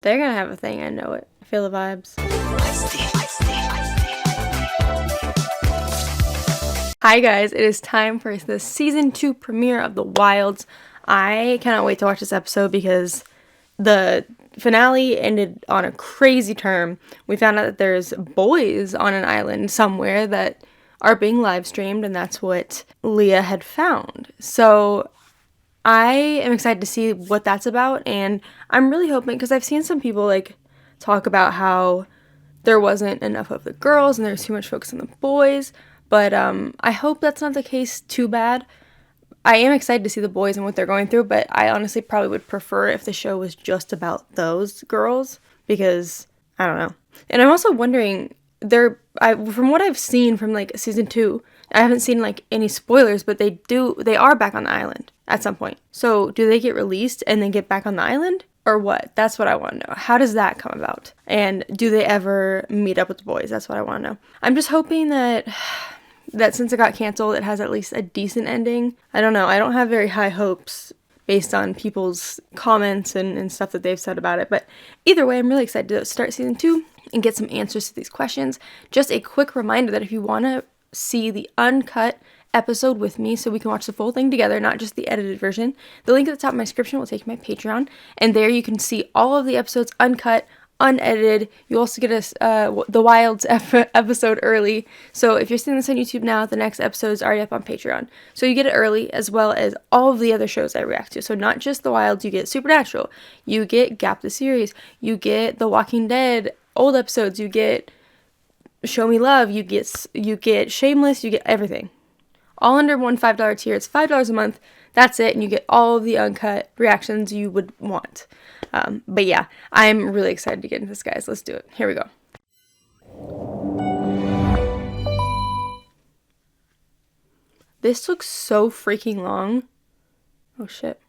They're gonna have a thing, I know it. I feel the vibes. Hi guys, it is time for the season 2 premiere of The Wilds. I cannot wait to watch this episode because the finale ended on a crazy turn. We found out that there's boys on an island somewhere that are being live streamed, and that's what Leah had found. So I am excited to see what that's about, and I'm really hoping, because I've seen some people like talk about how there wasn't enough of the girls and there's too much focus on the boys, but I hope that's not the case too bad. I am excited to see the boys and what they're going through, but I honestly probably would prefer if the show was just about those girls, because I don't know. And I'm also wondering, from what I've seen from like season 2, I haven't seen like any spoilers, but they are back on the island at some point. So do they get released and then get back on the island, or what? That's what I want to know. How does that come about? And do they ever meet up with the boys? That's what I want to know. I'm just hoping that since it got canceled, it has at least a decent ending. I don't know. I don't have very high hopes based on people's comments and stuff that they've said about it. But either way, I'm really excited to start season 2 and get some answers to these questions. Just a quick reminder that if you want to see the uncut episode with me so we can watch the full thing together, not just the edited version, the link at the top of my description will take you to my Patreon, and there you can see all of the episodes uncut, unedited. You also get the Wilds episode early. So if you're seeing this on YouTube now, the next episode is already up on Patreon. So you get it early, as well as all of the other shows I react to. So not just The Wilds, you get Supernatural, you get Gap the Series, you get The Walking Dead old episodes, you get Show Me Love, you get Shameless, you get everything. All under one $5 tier. It's $5 a month. That's it, and you get all of the uncut reactions you would want. But yeah, I'm really excited to get into this, guys. Let's do it. Here we go. This looks so freaking long. Oh shit.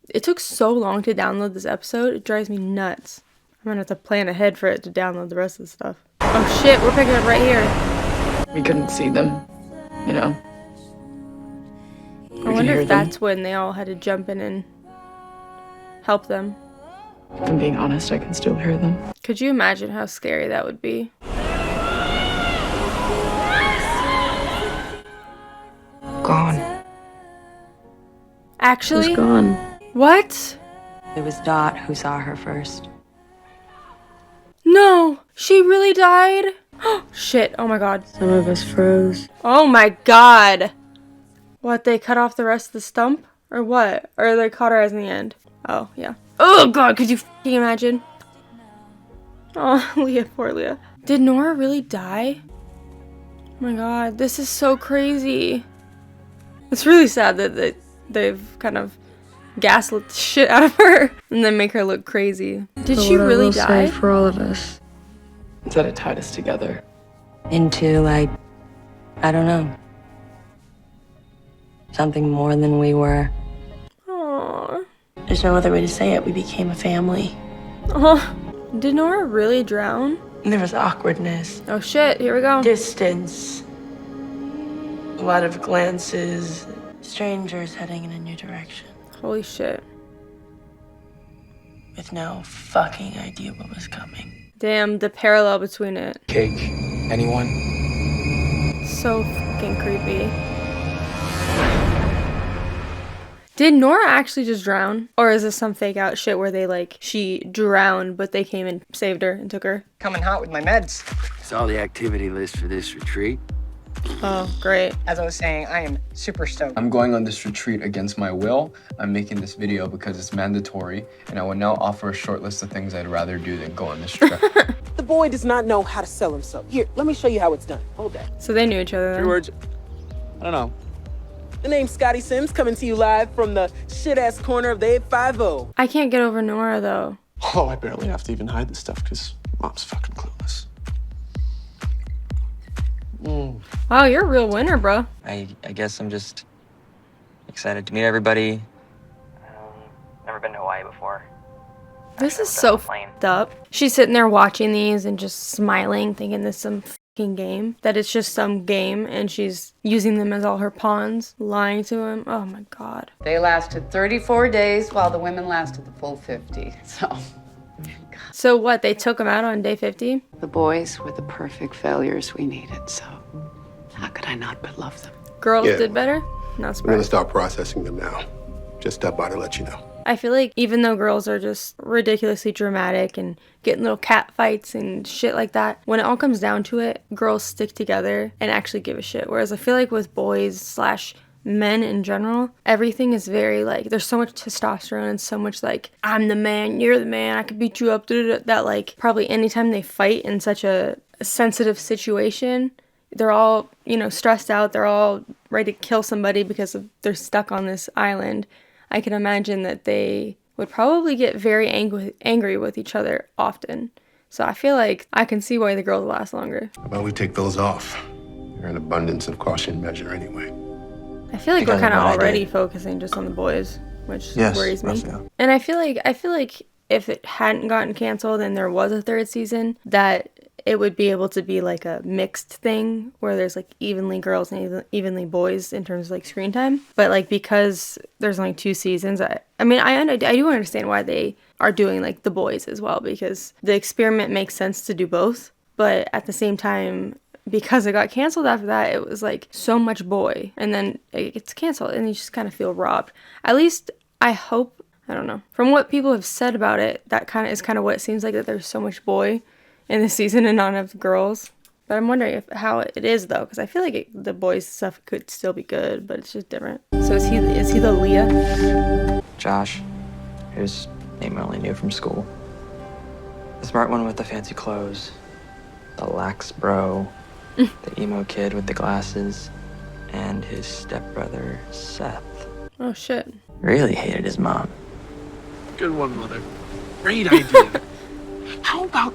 It took so long to download this episode. It drives me nuts. I'm gonna have to plan ahead for it to download the rest of the stuff. Oh shit, we're picking up right here. We couldn't see them, you know. I wonder if that's when they all had to jump in and help them. If I'm being honest, I can still hear them. Could you imagine how scary that would be? Gone. Actually? She's gone. What? It was Dot who saw her first. No! She really died? Oh, shit. Oh my god. Some of us froze. Oh my god! What, they cut off the rest of the stump? Or what? Or they cauterized in the end? Oh, yeah. Oh god, could you f***ing imagine? Oh, Leah, poor Leah. Did Nora really die? Oh my god, this is so crazy. It's really sad that they've kind of gaslit the shit out of her and then make her look crazy. Did she really die? For all of us, is that it tied us together Into, like, I don't know. Something more than we were. Aww. There's no other way to say it. We became a family. Oh, did Nora really drown? There was awkwardness, Oh shit, here we go. distance, a lot of glances, strangers heading in a new direction Holy shit. with no fucking idea what was coming. Damn, the parallel between it. Cake. Anyone? So fucking creepy. Did Nora actually just drown? Or is this some fake out shit where she drowned, but they came and saved her and took her? Coming hot with my meds. Saw the activity list for this retreat. Oh, great. As I was saying, I am super stoked. I'm going on this retreat against my will. I'm making this video because it's mandatory, and I will now offer a short list of things I'd rather do than go on this trip. The boy does not know how to sell himself. Here, let me show you how it's done. Hold that. So they knew each other then. 3 words. I don't know. The name's Scotty Sims, coming to you live from the shit-ass corner of the 850. I can't get over Nora, though. Oh, I barely have to even hide this stuff because Mom's fucking clueless. Wow, you're a real winner, bro. I guess I'm just excited to meet everybody. Never been to Hawaii before. This is so f***ed up. She's sitting there watching these and just smiling, thinking this is some game, that it's just some game and she's using them as all her pawns, lying to him. Oh my God. They lasted 34 days while the women lasted the full 50. So what, they took him out on day 50? The boys were the perfect failures we needed, so how could I not but love them? Girls did better? Not We're gonna surprised. start processing them now. Just stop by to let you know. I feel like even though girls are just ridiculously dramatic and getting little cat fights and shit like that, when it all comes down to it, girls stick together and actually give a shit. Whereas I feel like with boys / men in general, everything is very like, there's so much testosterone and so much like, I'm the man, you're the man, I could beat you up, that like probably anytime they fight in such a sensitive situation, they're all, stressed out, they're all ready to kill somebody because they're stuck on this island. I can imagine that they would probably get very angry with each other often. So I feel like I can see why the girls last longer. How about we take those off? They're an abundance of caution measure anyway. I feel like we're kind of already focusing just on the boys, which worries me. Yeah. And I feel like if it hadn't gotten canceled and there was a third season, that it would be able to be like a mixed thing where there's like evenly girls and evenly boys in terms of like screen time. But like because there's only 2 seasons, I do understand why they are doing like the boys as well, because the experiment makes sense to do both. But at the same time, because it got canceled after that, it was like so much boy, and then it gets canceled and you just kind of feel robbed. At least I hope, I don't know, from what people have said about it, that kind of what it seems like, that there's so much boy in this season and not enough girls. But I'm wondering how it is though, because I feel like the boys stuff could still be good, but it's just different. So is he the Leah? Josh, whose name I only knew from school. The smart one with the fancy clothes. The lax bro. The emo kid with the glasses. And his stepbrother, Seth. Oh shit. Really hated his mom. Good one, Mother. Great idea. How about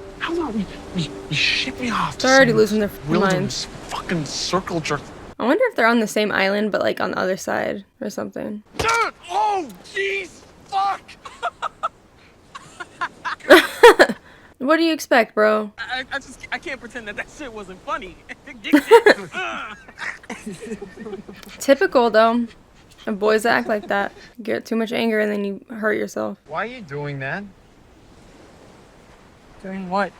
we ship me off to They're already some losing their wilderness minds. fucking circle jerk. I wonder if they're on the same island, but like on the other side or something. Oh, jeez, fuck! What do you expect, bro? I can't pretend that shit wasn't funny. Typical though. And boys act like that. You get too much anger and then you hurt yourself. Why are you doing that? Doing what?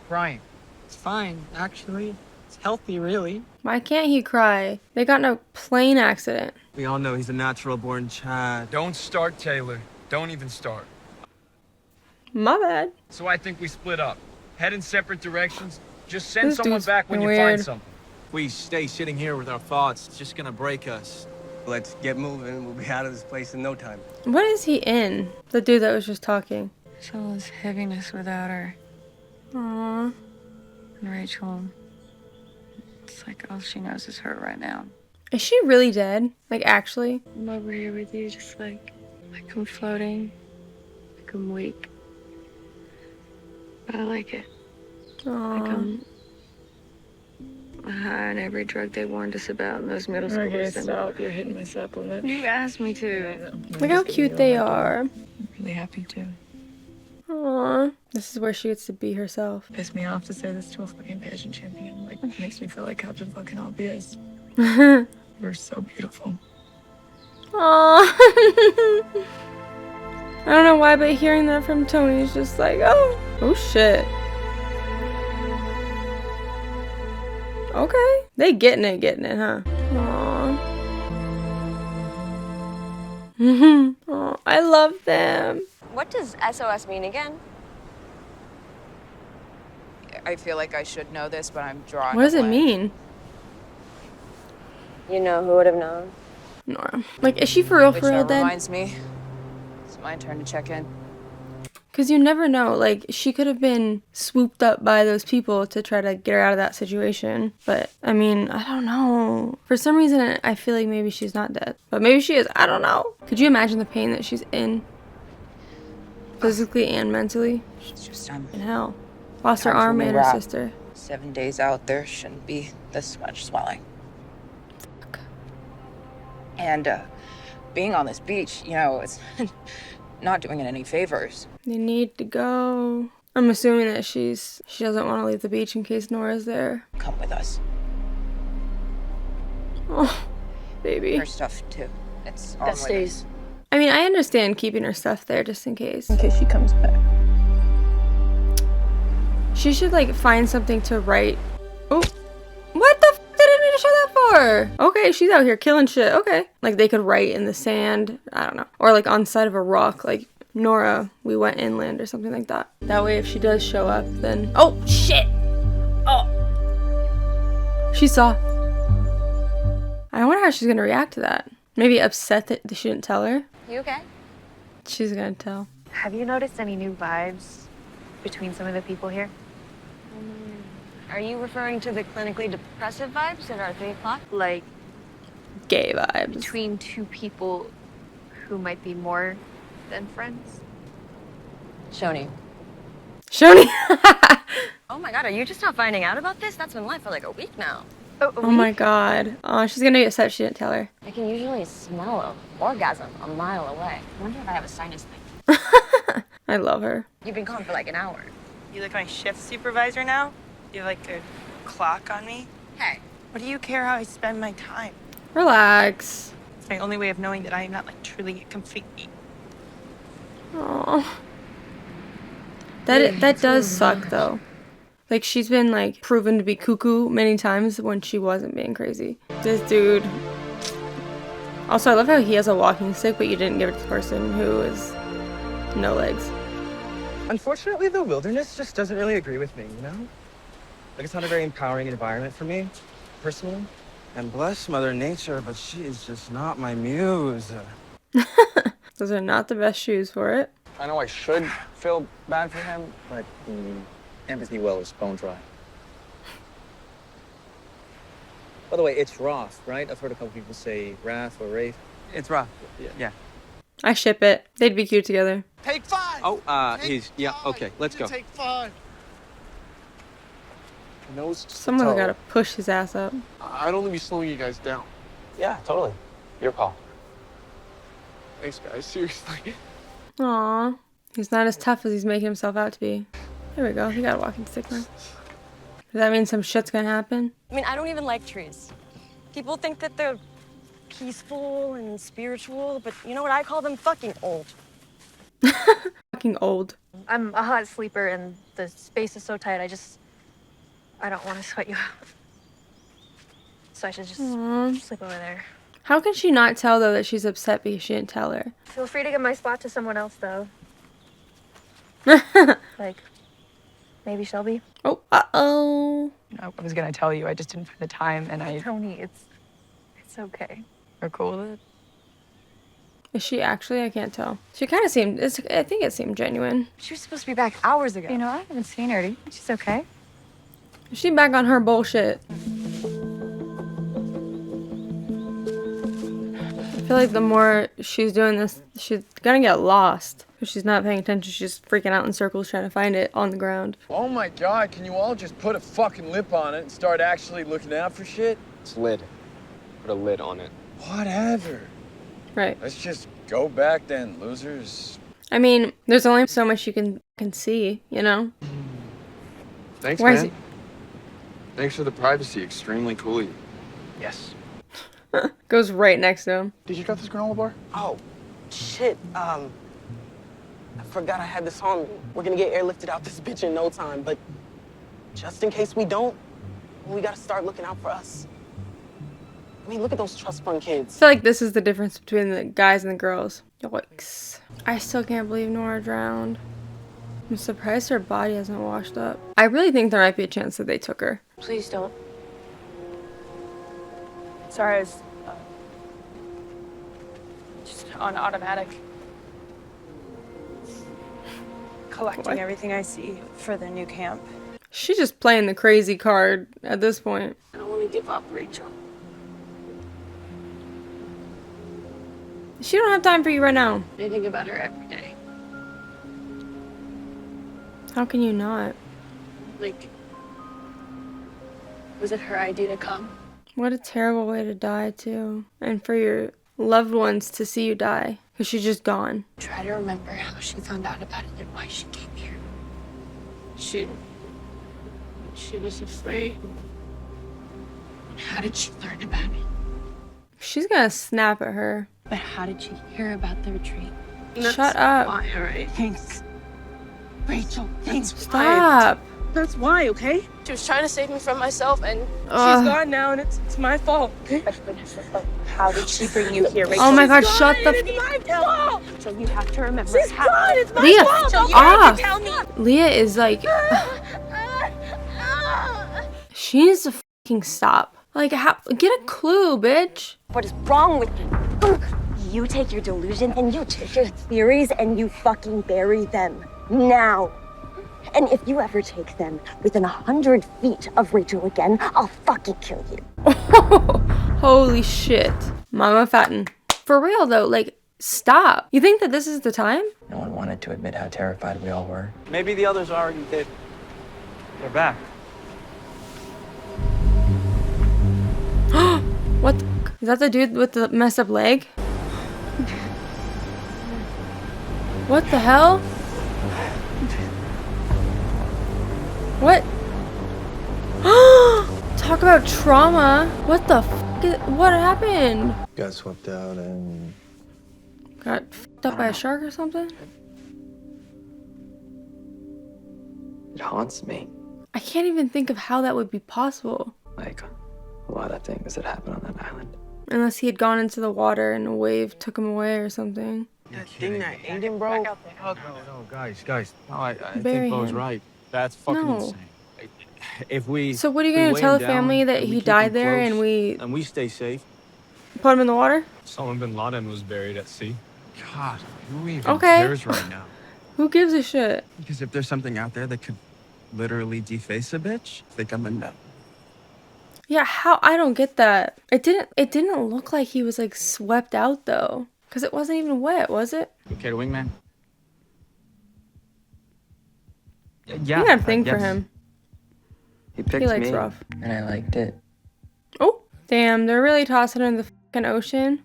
Crying. It's fine, actually. It's healthy, really. Why can't he cry? They got in a plane accident. We all know he's a natural born Chad. Don't start, Taylor. Don't even start. My bad. So I think we split up. Head in separate directions. Just send This someone dude's back when you weird. find something. We stay sitting here with our thoughts. It's just gonna break us. Let's get moving. We'll be out of this place in no time. What is he in? The dude that was just talking. It's all this heaviness without her. Aww. And Rachel, it's like all she knows is her right now. Is she really dead? Like actually? I'm over here with you, just like I'm floating, like I'm weak. But I like it. Aww. Like I'm high on every drug they warned us about in those middle schools. Okay, stop. You're hitting my supplement. You asked me to. Look how cute they are. I'm really happy to. Aww. This is where she gets to be herself. Pissed me off to say this to a fucking pageant champion. Like, makes me feel like Captain fucking Obvious. Aww. You're so beautiful. I don't know why, but hearing that from Tony is just like, oh shit. Okay. They getting it, huh? Aww. Aw, I love them. What does SOS mean again? I feel like I should know this, but I'm drawing. What does it mean? You know who would have known? Nora. Like, is she for real dead? Reminds me, it's my turn to check in. Because you never know. Like, she could have been swooped up by those people to try to get her out of that situation. But, I mean, I don't know. For some reason, I feel like maybe she's not dead. But maybe she is. I don't know. Could you imagine the pain that she's in? Physically and mentally? It's just in hell. Lost her arm and her sister. 7 days out, there shouldn't be this much swelling. Fuck. And being on this beach, it's not doing it any favors. They need to go. I'm assuming that she doesn't want to leave the beach in case Nora's there. Come with us. Oh, baby. Her stuff, too. It's all That with stays. us. I mean, I understand keeping her stuff there just in case. In case she comes back. She should, like, find something to write. Oh, what the f did I need to show that for? Okay, she's out here killing shit. Okay. Like, they could write in the sand. I don't know. Or, like, on the side of a rock. Like, Nora, we went inland or something like that. That way, if she does show up, then... Oh, shit! Oh. She saw. I wonder how she's gonna react to that. Maybe upset that she didn't tell her. You okay? She's gonna tell. Have you noticed any new vibes between some of the people here? Are you referring to the clinically depressive vibes at our 3 o'clock? Like Gay vibes. between two people who might be more than friends? Shoni. Shoni! Oh my god, are you just not finding out about this? That's been live for like a week now. Oh my god. Oh, she's gonna get upset she didn't tell her. I can usually smell an orgasm a mile away. I wonder if I have a sinus thing. I love her. You've been gone for like an hour. You like my shift supervisor now? You have like a clock on me? Hey. What do you care how I spend my time? Relax. It's my only way of knowing that I am not like truly a complete geek. Oh. That does suck though. Like she's been like proven to be cuckoo many times when she wasn't being crazy. This dude. Also, I love how he has a walking stick, but you didn't give it to the person who is no legs. Unfortunately, the wilderness just doesn't really agree with me, you know? Like, it's not a very empowering environment for me, personally. And bless Mother Nature, but she is just not my muse. Those are not the best shoes for it. I know I should feel bad for him, but the empathy well is bone dry. By the way, it's Roth, right? I've heard a couple people say Wrath or Wraith. It's Roth. Yeah. I ship it. They'd be cute together. Take 5. Oh, yeah, okay, let's go. Take 5. Someone's gotta push his ass up. I'd only be slowing you guys down. Yeah, totally. Your call. Thanks, guys. Seriously. Aw. He's not as tough as he's making himself out to be. There we go. He got a walking stick now. Does that mean some shit's gonna happen? I mean, I don't even like trees. People think that they're peaceful and spiritual, but you know what I call them? Fucking old. Fucking old. I'm a hot sleeper and the space is so tight, I don't want to sweat you out. So I should just sleep over there. How can she not tell though that she's upset because she didn't tell her? Feel free to give my spot to someone else though. Like, maybe Shelby. Oh, uh-oh. No, I was gonna tell you, I just didn't find the time and Tony, it's okay. You're cool with it? Is she actually? I can't tell. She kind of seemed, I think it seemed genuine. She was supposed to be back hours ago. You know, I haven't seen her. Do you think she's okay? Is she back on her bullshit? I feel like the more she's doing this, she's gonna get lost. If she's not paying attention, she's freaking out in circles trying to find it on the ground. Oh my god, can you all just put a fucking lip on it and start actually looking out for shit? It's lid. Put a lid on it. Whatever. Right. Let's just go back then, losers. I mean, there's only so much you can see, you know? Thanks, Why is man. Thanks for the privacy. Extremely cool of you. Yes. Goes right next to him. Did you got this granola bar? Oh, shit. I forgot I had this on me. We're gonna get airlifted out this bitch in no time, but just in case we don't, we gotta start looking out for us. I mean, look at those trust fund I kids. feel like this is the difference between the guys and the girls. Yikes. I still can't believe Nora drowned. I'm surprised her body hasn't washed up. I really think there might be a chance that they took her. Please don't. Sorry, I was just on automatic. Collecting everything I see for the new camp. She's just playing the crazy card at this point. I don't want to give up, Rachel. She don't have time for you right now. I think about her every day. How can you not? Like, was it her idea to come? What a terrible way to die, too. And for your loved ones to see you die. Because she's just gone. Try to remember how she found out about it and why she came here. She was afraid. How did she learn about it? She's gonna snap at her. But how did she hear about the retreat? Shut up. Why, all right? Thanks. Rachel, thanks. Stop. That's why, okay? She was trying to save me from myself, and Ugh. she's gone now, and it's my fault, okay? How did she bring you here, Rachel? Oh my God, shut the It's my fault! So you have to remember. She's gone! It's my Leah, fault! So you off. have to tell me! Leah is like... She needs to fucking stop. Like, get a clue, bitch. What is wrong with you? You take your delusions and you take your theories and you fucking bury them. Now. And if you ever take them within 100 feet of Rachel again, I'll fucking kill you. Holy shit. Mama Fatten. For real though, like, stop. You think that this is the time? No one wanted to admit how terrified we all were. Maybe the others already did. They're back. What the f? Is that the dude with the messed up leg? What the hell? What? Talk about trauma. What the f? What happened? Got swept out and... Got f***ed up by a shark or something? It haunts me. I can't even think of how that would be possible. Like, a lot of things that happen on that island. Unless he had gone into the water and a wave took him away or something. That thing that Aiden broke. No, guys. No, I Bury think Bo's him. right. That's fucking No. insane. If we... So what are you we gonna weigh tell him the down family that and we he keep died him there close, and we stay safe? put him in the water? Osama bin Laden was buried at sea. God, who even Okay. cares right now? Who gives a shit? Because if there's something out there that could literally deface a bitch, I think I'm a no. Yeah, how? I don't get that. It didn't look like he was like swept out though. Cause it wasn't even wet, was it? Okay, the wingman? You got a thing for him. He picked He likes me, rough. and I liked it. Oh, damn, they're really tossing him in the fucking ocean.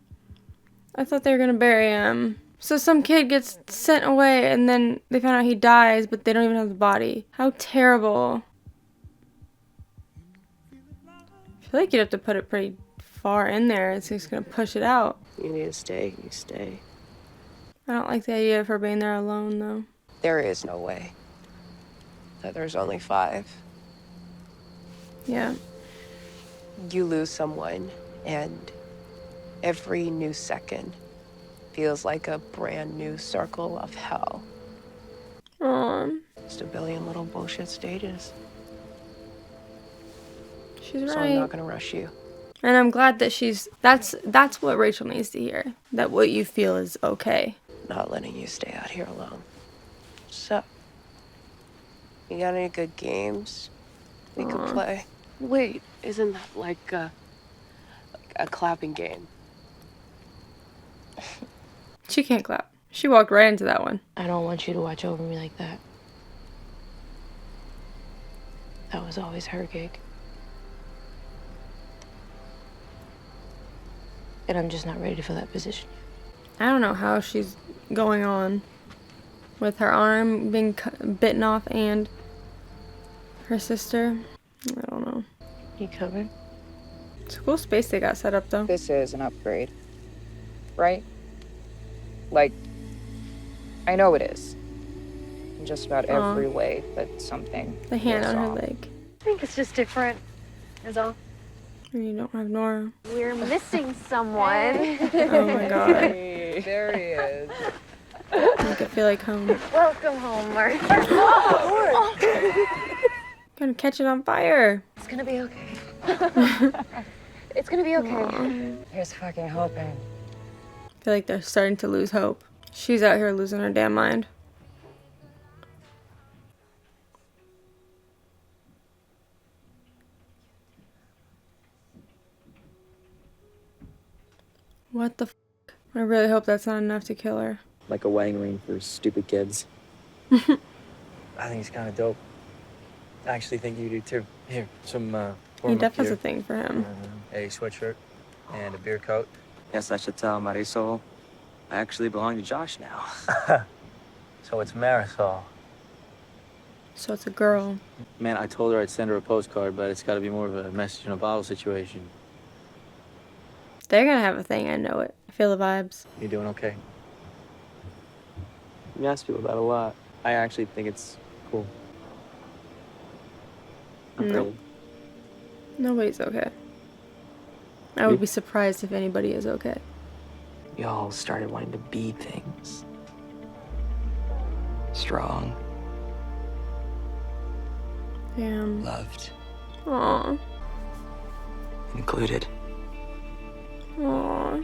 I thought they were gonna bury him. So some kid gets sent away and then they found out he dies, but they don't even have the body. How terrible. I feel like you'd have to put it pretty far in there. It's just gonna push it out. You need to stay, you stay. I don't like the idea of her being there alone though. There is no way that there's only 5. Yeah. You lose someone, and every new second feels like a brand new circle of hell. Just a billion little bullshit stages. She's So right. I'm not gonna rush you. And I'm glad that that's what Rachel needs to hear. That what you feel is okay. Not letting you stay out here alone. So, you got any good games we could play? Wait, isn't that like a clapping game? She can't clap. She walked right into that one. I don't want you to watch over me like that. That was always her gig. And I'm just not ready to fill that position yet. I don't know how she's going on with her arm being bitten off and her sister. I don't know. You coming? It's a cool space they got set up though. This is an upgrade, right? Like, I know it is. In just about every way, but something. The hand feels on her off. leg. I think it's just different, is all. And you don't have Nora. We're missing someone. Oh my god. There he is. Make it feel like home. Welcome home, Mark. Gonna catch it on fire. It's gonna be okay. It's gonna be okay. Here's fucking hoping. I feel like they're starting to lose hope. She's out here losing her damn mind. What the f? I really hope that's not enough to kill her. Like a wedding ring for stupid kids. I think it's kind of dope. I actually think you do too. Here, some He warm-up definitely has gear. a thing for him. A sweatshirt and a beer coat. Yes, I should tell Marisol. I actually belong to Josh now. So it's Marisol. So it's a girl. Man, I told her I'd send her a postcard, but it's got to be more of a message in a bottle situation. They're gonna have a thing, I know it. I feel the vibes. You doing okay? You ask people that a lot. I actually think it's cool. Not No. really. Nobody's okay. I would be surprised if anybody is okay. We all started wanting to be things. Strong, Damn. loved, Aw. included, Aw.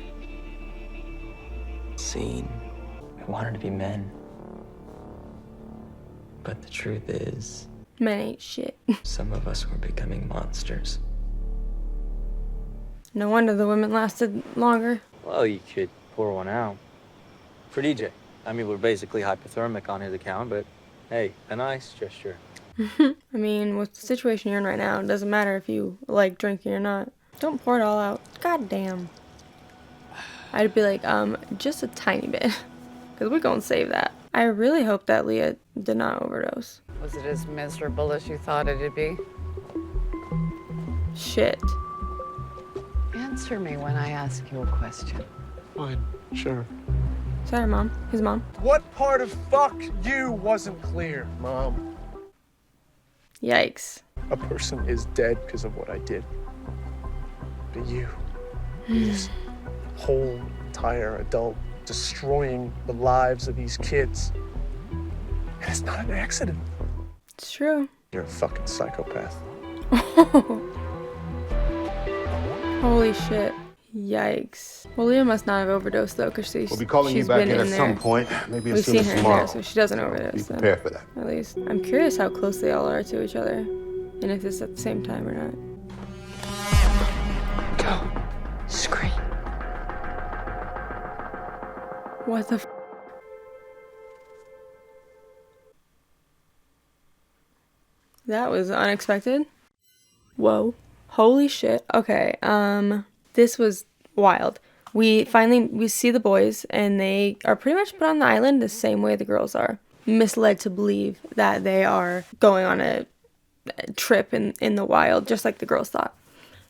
seen. We wanted to be men. But the truth is, Men ain't shit. some of us were becoming monsters. No wonder the women lasted longer. Well, you could pour one out. For DJ. I mean, we're basically hypothermic on his account, but hey, a nice gesture. I mean, with the situation you're in right now, it doesn't matter if you like drinking or not. Don't pour it all out. God damn. I'd be like, just a tiny bit. Because we're gonna save that. I really hope that Leah did not overdose. Was it as miserable as you thought it'd be? Shit. Answer me when I ask you a question. Fine, sure. Is that her mom? His mom? What part of fuck you wasn't clear, Mom? Yikes. A person is dead because of what I did. But you, this whole entire adult, destroying the lives of these kids. And it's not an accident. It's true. You're a fucking psychopath. Holy shit. Yikes. Well, Leah must not have overdosed though, because We'll be calling you she's back been in at there. some point, maybe as We've soon seen as her in tomorrow. there, so she doesn't So overdose. be then. prepared for that. At least. I'm curious how close they all are to each other, and if it's at the same time or not. Go. Scream. What the f? That was unexpected. Whoa. Holy shit. Okay, this was wild. We see the boys, and they are pretty much put on the island the same way the girls are. Misled to believe that they are going on a trip in the wild, just like the girls thought.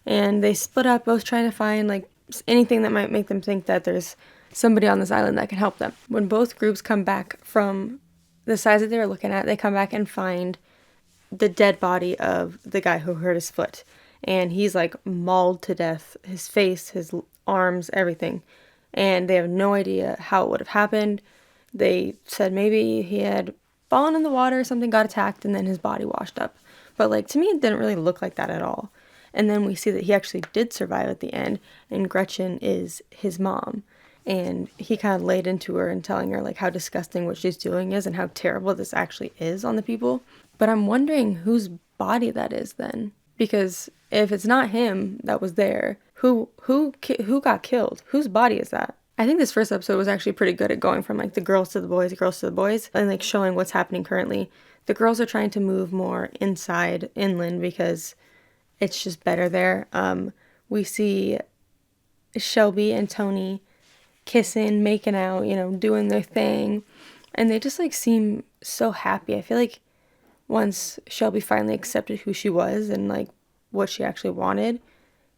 And they split up, both trying to find like anything that might make them think that there's somebody on this island that can help them. When both groups come back from the sides that they were looking at, they come back and find the dead body of the guy who hurt his foot. And he's like mauled to death, his face, his arms, everything. And they have no idea how it would have happened. They said maybe he had fallen in the water or something, got attacked, and then his body washed up. But like, to me, it didn't really look like that at all. And then we see that he actually did survive at the end, and Gretchen is his mom. And he kind of laid into her and telling her like how disgusting what she's doing is and how terrible this actually is on the people. But I'm wondering whose body that is then. Because if it's not him that was there, who got killed? Whose body is that? I think this first episode was actually pretty good at going from like the girls to the boys, and like showing what's happening currently. The girls are trying to move more inland, because it's just better there. We see Shelby and Tony kissing, making out, doing their thing. And they just like seem so happy. I feel like once Shelby finally accepted who she was and like what she actually wanted,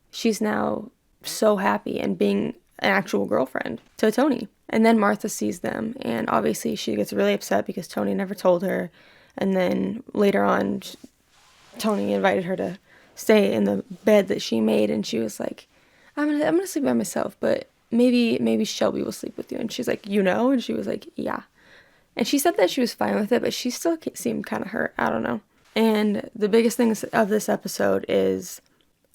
she's now so happy and being an actual girlfriend to Tony. And then Martha sees them, and obviously she gets really upset because Tony never told her. And then later on, Tony invited her to stay in the bed that she made, and she was like, I'm gonna sleep by myself, but maybe Shelby will sleep with you. And she's like, and she was like, yeah. And she said that she was fine with it, but she still seemed kind of hurt. I don't know. And the biggest thing of this episode is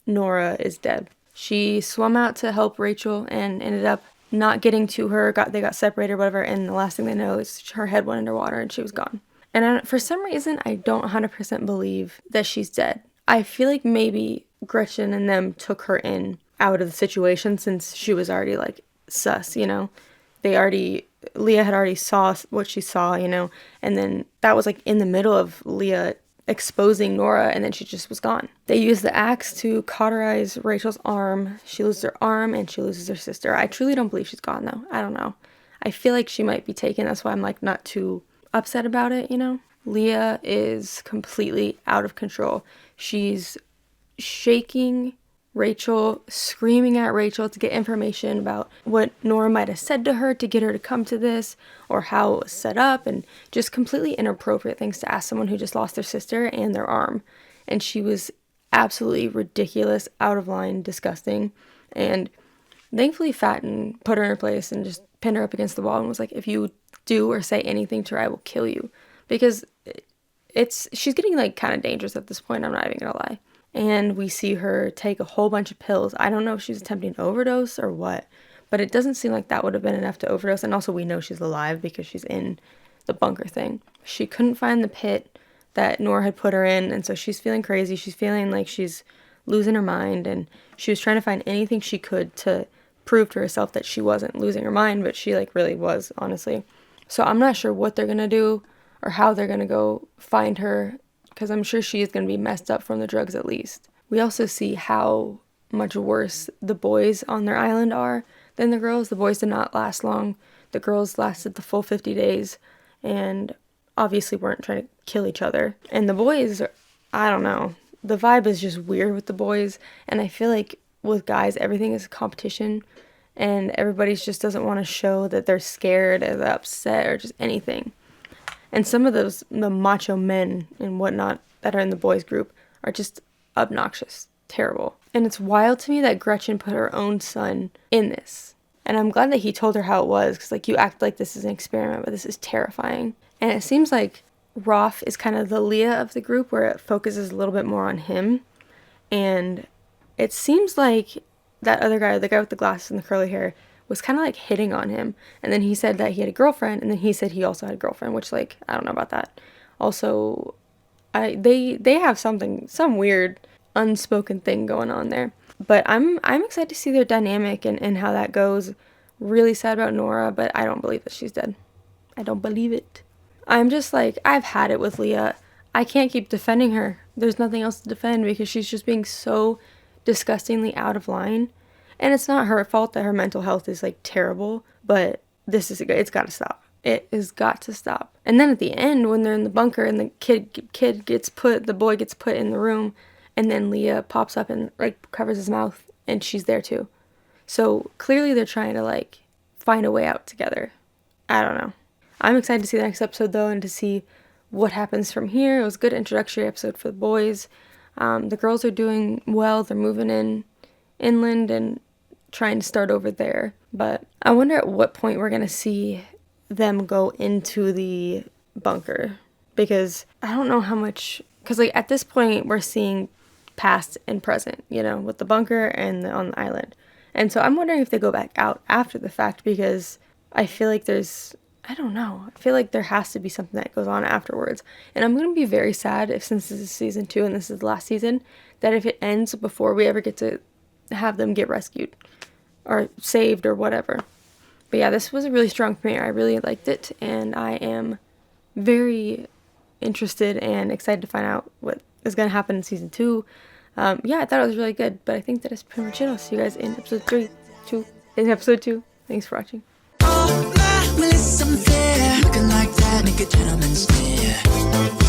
Nora is dead. She swam out to help Rachel and ended up not getting to her. They got separated or whatever, and the last thing they know is her head went underwater and she was gone. And for some reason, I don't 100% believe that she's dead. I feel like maybe Gretchen and them took her in out of the situation since she was already like sus, Leah had already saw what she saw, and then that was like in the middle of Leah exposing Nora, and then she just was gone. They used the axe to cauterize Rachel's arm. She loses her arm and she loses her sister. I truly don't believe she's gone though. I don't know. I feel like she might be taken. That's why I'm like not too upset about it, Leah is completely out of control. She's shaking Rachel, screaming at Rachel to get information about what Nora might have said to her to get her to come to this, or how it was set up, and just completely inappropriate things to ask someone who just lost their sister and their arm. And she was absolutely ridiculous, out of line, disgusting. And thankfully Fatten put her in her place and just pinned her up against the wall and was like, if you do or say anything to her, I will kill you. Because she's getting like kind of dangerous at this point, I'm not even gonna lie. And we see her take a whole bunch of pills. I don't know if she's attempting to overdose or what, but it doesn't seem like that would have been enough to overdose. And also we know she's alive because she's in the bunker thing. She couldn't find the pit that Nora had put her in, and so she's feeling crazy. She's feeling like she's losing her mind, and she was trying to find anything she could to prove to herself that she wasn't losing her mind, but she like really was, honestly. So I'm not sure what they're gonna do or how they're gonna go find her, because I'm sure she is going to be messed up from the drugs at least. We also see how much worse the boys on their island are than the girls. The boys did not last long. The girls lasted the full 50 days and obviously weren't trying to kill each other. And the boys, I don't know. The vibe is just weird with the boys. And I feel like with guys, everything is a competition. And everybody just doesn't want to show that they're scared or they're upset or just anything. And some of the macho men and whatnot that are in the boys group are just obnoxious, terrible. And it's wild to me that Gretchen put her own son in this. And I'm glad that he told her how it was, because like, you act like this is an experiment, but this is terrifying. And it seems like Rolf is kind of the Leah of the group, where it focuses a little bit more on him. And it seems like that other guy, the guy with the glasses and the curly hair, was kind of like hitting on him. And then he said that he had a girlfriend, and then he said he also had a girlfriend, which like, I don't know about that. Also, they have some weird unspoken thing going on there. But I'm excited to see their dynamic and how that goes. Really sad about Nora, but I don't believe that she's dead. I don't believe it. I'm just like, I've had it with Leah. I can't keep defending her. There's nothing else to defend because she's just being so disgustingly out of line. And it's not her fault that her mental health is like terrible, but it's got to stop. It has got to stop. And then at the end, when they're in the bunker and the boy gets put in the room, and then Leah pops up and like covers his mouth, and she's there too. So clearly they're trying to like find a way out together. I don't know. I'm excited to see the next episode though, and to see what happens from here. It was a good introductory episode for the boys. The girls are doing well. They're moving inland and trying to start over there. But I wonder at what point we're going to see them go into the bunker, because I don't know how much, because like at this point we're seeing past and present, you know, with the bunker and on the island. And so I'm wondering if they go back out after the fact, because I feel like I don't know. I feel like there has to be something that goes on afterwards. And I'm going to be very sad if, since this is season 2 and this is the last season, that if it ends before we ever get to have them get rescued or saved or whatever. But yeah, this was a really strong premiere. I really liked it, and I am very interested and excited to find out what is going to happen in season 2. Yeah, I thought it was really good, but I think that is pretty much it. I'll see you guys in episode 2. Thanks for watching. Well, it's unfair, looking like that, make a gentleman stare.